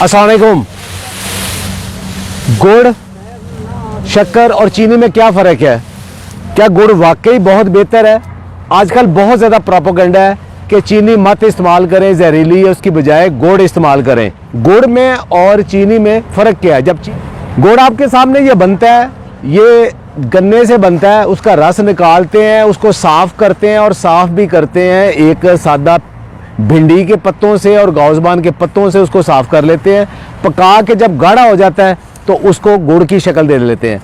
अस्सलाम वालेकुम। गुड़, शक्कर और चीनी में क्या फ़र्क है? क्या गुड़ वाकई बहुत बेहतर है? आजकल बहुत ज़्यादा प्रोपेगेंडा है कि चीनी मत इस्तेमाल करें, जहरीली है, उसकी बजाय गुड़ इस्तेमाल करें। गुड़ में और चीनी में फ़र्क क्या है? जब गुड़ आपके सामने ये बनता है, ये गन्ने से बनता है, उसका रस निकालते हैं, उसको साफ़ करते हैं और साफ़ भी करते हैं एक सादा भिंडी के पत्तों से और गौज़बान के पत्तों से उसको साफ़ कर लेते हैं। पका के जब गाढ़ा हो जाता है तो उसको गुड़ की शक्ल दे लेते हैं।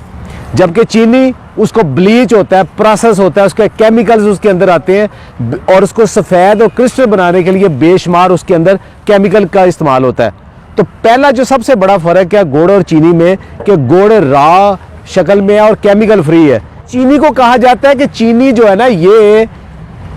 जबकि चीनी, उसको ब्लीच होता है, प्रोसेस होता है, उसके केमिकल्स उसके अंदर आते हैं और उसको सफ़ेद और क्रिस्टल बनाने के लिए बेशुमार उसके अंदर केमिकल का इस्तेमाल होता है। तो पहला जो सबसे बड़ा फ़र्क है गुड़ और चीनी में, कि गुड़ रॉ शक्ल में है और केमिकल फ्री है। चीनी को कहा जाता है कि चीनी जो है ना, ये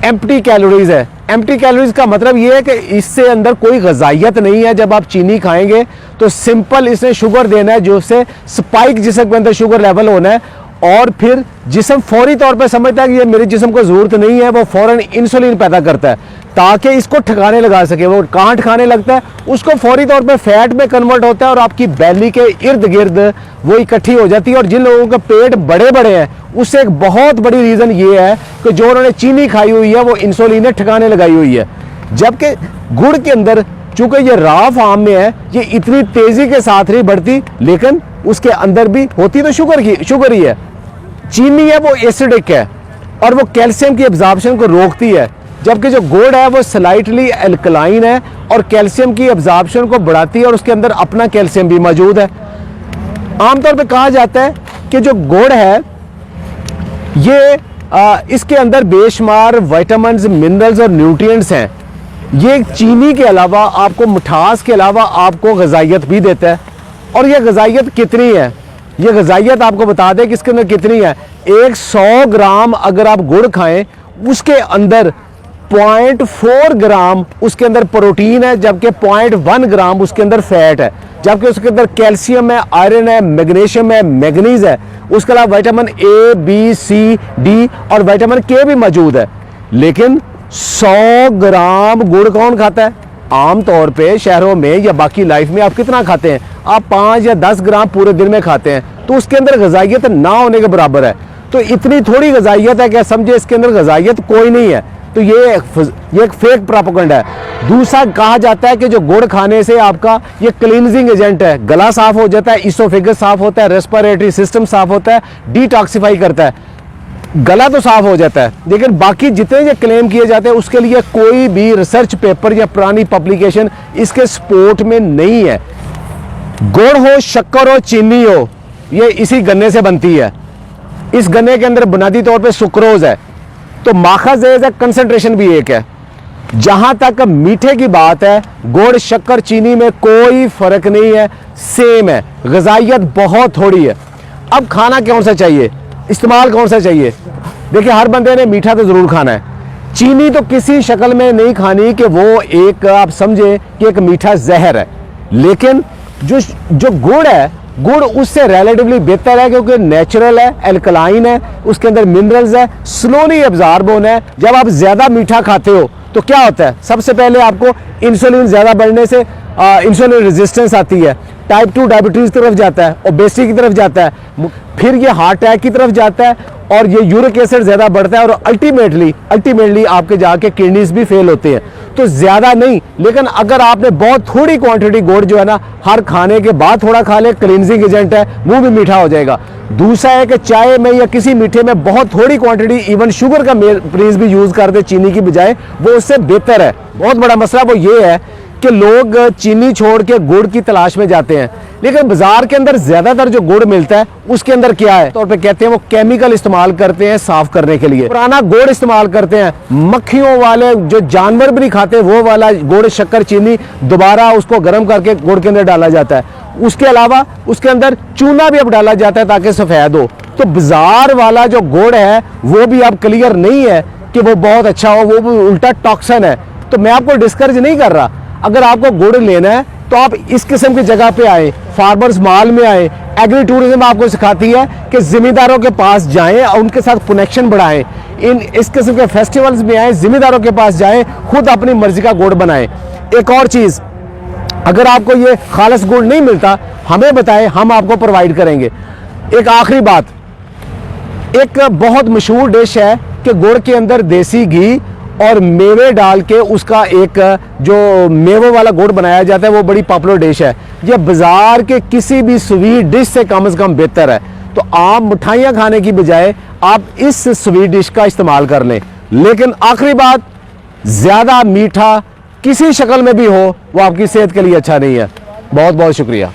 एम्प्टी कैलोरीज है। एम्प्टी कैलोरीज का मतलब ये है कि इससे अंदर कोई ग़िज़ाइयत नहीं है। जब आप चीनी खाएंगे तो सिंपल इसने शुगर देना है, जो उससे स्पाइक जिस्म के अंदर शुगर लेवल होना है और फिर जिस्म फौरी तौर पे समझता है कि ये मेरे जिस्म को ज़रूरत नहीं है, वो फ़ौरन इंसुलिन पैदा करता है ताकि इसको ठिकाने लगा सके। वो कहाँ ठिकाने लगता है? उसको फौरी तौर पे फैट में कन्वर्ट होता है और आपकी बैली के इर्द गिर्द वो इकट्ठी हो जाती है। और जिन लोगों के पेट बड़े बड़े हैं, उससे एक बहुत बड़ी रीज़न ये है कि जो उन्होंने चीनी खाई हुई है वो इंसुलिन ने ठिकाने लगाई हुई है। जबकि गुड़ के अंदर चूंकि ये रॉ फॉर्म में है, ये इतनी तेज़ी के साथ नहीं बढ़ती, लेकिन उसके अंदर भी होती तो शुगर ही है। चीनी है वो एसिडिक है और वो कैल्शियम की एब्जॉर्प्शन को रोकती है, जबकि जो गुड़ है वो स्लाइटली एल्कलाइन है और कैल्शियम की एब्जॉर्प्शन को बढ़ाती है और उसके अंदर अपना कैल्शियम भी मौजूद है। आमतौर पे कहा जाता है कि जो गुड़ है ये इसके अंदर बेशुमार विटामिन्स, मिनरल्स और न्यूट्रिएंट्स हैं। ये चीनी के अलावा आपको, मिठास के अलावा आपको ग़िज़ाइयत भी देता है। और ये ग़िज़ाइयत कितनी है? ये ग़िज़ाइयत आपको बता दें कि इसके अंदर कितनी है। 100 ग्राम अगर आप गुड़ खाएं, उसके अंदर 0.4 ग्राम उसके अंदर प्रोटीन है, जबकि 0.1 ग्राम उसके अंदर फैट है। जबकि उसके अंदर कैल्शियम है, आयरन है, मैग्नीशियम है, मैग्नीज है, उसके अलावा vitamin A, B, C, D और विटामिन के भी मौजूद है। लेकिन 100 ग्राम गुड़ कौन खाता है? आमतौर पे शहरों में या बाकी लाइफ में आप कितना खाते हैं? आप 5 या 10 ग्राम पूरे दिन में खाते हैं, तो उसके अंदर ग़िज़ाइयत ना होने के बराबर है। तो इतनी थोड़ी ग़िज़ाइयत है कि समझे इसके अंदर ग़िज़ाइयत कोई नहीं है। तो ये एक फेक प्रोपेगेंडा है। दूसरा, कहा जाता है कि जो गुड़ खाने से आपका ये क्लींजिंग एजेंट है, गला साफ हो जाता है, इसोफेगस साफ होता है, रेस्पिरेटरी सिस्टम साफ होता है, डिटॉक्सिफाई करता है, गला तो साफ हो जाता है। लेकिन बाकी जितने ये क्लेम किए जाते हैं उसके लिए कोई भी रिसर्च पेपर या पुरानी पब्लिकेशन इसके सपोर्ट में नहीं है। गुड़ हो, शक्कर हो, चीनी हो, ये इसी गन्ने से बनती है। इस गन्ने के अंदर बुनियादी तौर पे सुक्रोज है, तो माखज़ है, कंसंट्रेशन भी एक है। जहां तक मीठे की बात है, गुड़, शक्कर, चीनी में कोई फर्क नहीं है, सेम है। ग़िज़ाइयत बहुत थोड़ी है। अब खाना कौन सा चाहिए, इस्तेमाल कौन सा चाहिए? देखिए, हर बंदे ने मीठा तो ज़रूर खाना है। चीनी तो किसी शक्ल में नहीं खानी कि वो एक, आप समझे कि एक मीठा जहर है। लेकिन जो गुड़ है, गुड़ उससे रिलेटिवली बेहतर है क्योंकि नेचुरल है, एल्कलाइन है, उसके अंदर मिनरल्स है, स्लोली एब्जॉर्ब होना है। जब आप ज़्यादा मीठा खाते हो तो क्या होता है? सबसे पहले आपको इंसुलिन ज़्यादा बढ़ने से इंसुलिन रेजिस्टेंस आती है, टाइप 2 डायबिटीज़ की तरफ जाता है, ओबेसिटी की तरफ जाता है, फिर ये हार्ट अटैक की तरफ जाता है और ये यूरिक एसिड ज़्यादा बढ़ता है और अल्टीमेटली आपके जाके किडनीज भी फेल होते हैं। तो ज़्यादा नहीं, लेकिन अगर आपने बहुत थोड़ी क्वांटिटी गुड़ जो है ना, हर खाने के बाद थोड़ा खा ले, क्लींजिंग एजेंट है, मुंह भी मीठा हो जाएगा। दूसरा है कि चाय में या किसी मीठे में बहुत थोड़ी क्वांटिटी, इवन शुगर का प्रीज भी यूज़ कर दे चीनी की बजाय, वो उससे बेहतर है। बहुत बड़ा मसला वो ये है कि लोग चीनी छोड़ के गुड़ की तलाश में जाते हैं, लेकिन बाजार के अंदर ज्यादातर जो गुड़ मिलता है उसके अंदर क्या है? तौर पे कहते हैं वो केमिकल इस्तेमाल करते हैं साफ करने के लिए, पुराना गुड़ इस्तेमाल करते हैं। मक्खियों वाले जो जानवर भी नहीं खाते वो वाला गुड़, शक्कर, चीनी दोबारा उसको गर्म करके गुड़ के अंदर डाला जाता है। उसके अलावा उसके अंदर चूना भी अब डाला जाता है ताकि सफेद हो। तो बाजार वाला जो गुड़ है वो भी अब क्लियर नहीं है कि वो बहुत अच्छा हो, वो भी उल्टा टॉक्सिन है। तो मैं आपको डिस्करेज नहीं कर रहा, अगर आपको गुड़ लेना है तो आप इस किस्म की जगह पे आए, फार्मर्स मॉल में आए। एग्री टूरिज्म आपको सिखाती है कि जिम्मेदारों के पास जाएं और उनके साथ कनेक्शन बढ़ाएं। इस किस्म के फेस्टिवल्स में आए, जिम्मेदारों के पास जाएं, खुद अपनी मर्जी का गुड़ बनाएं। एक और चीज़, अगर आपको ये खालिस गुड़ नहीं मिलता, हमें बताएं, हम आपको प्रोवाइड करेंगे। एक आखिरी बात, एक बहुत मशहूर डिश है कि गुड़ के अंदर देसी घी और मेवे डाल के उसका एक जो मेवों वाला गुड़ बनाया जाता है, वो बड़ी पॉपुलर डिश है। ये बाजार के किसी भी स्वीट डिश से कम बेहतर है। तो आप मिठाइयाँ खाने की बजाय आप इस स्वीट डिश का इस्तेमाल कर लें। लेकिन आखिरी बात, ज़्यादा मीठा किसी शक्ल में भी हो वो आपकी सेहत के लिए अच्छा नहीं है। बहुत बहुत शुक्रिया।